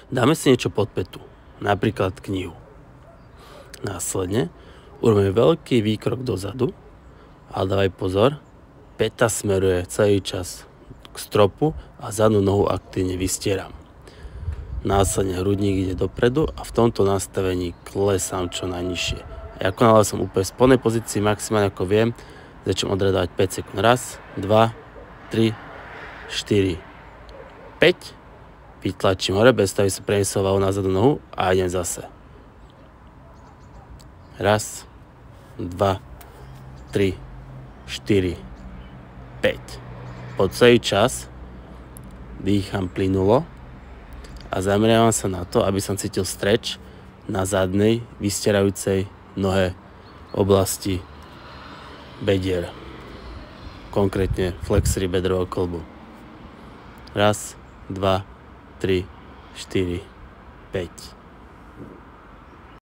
Dáme si niečo pod pätu, napríklad knihu. Následne urobíme veľký výkrok dozadu, ale dávaj pozor, päta smeruje celý čas k stropu a zadnú nohu aktívne vystieram. Následne hrudník ide dopredu a v tomto nastavení klesám čo najnižšie. A ako náhle som úplne v spodnej pozícii, maximálne ako viem, začnem odradávať 5 sekúnd. Raz, 2, 3, 4, 5. Vytlačím hore, bez toho, aby som preniesol váhu na zadnú nohu a idem zase. Raz, 2, 3, 4, 5. Po celý čas dýcham plynulo a zameriavam sa na to, aby som cítil stretch na zadnej vystierajúcej nohe oblasti bedier. Konkrétne flexory bedrového kĺbu. Raz, 2, 3, 4, 5.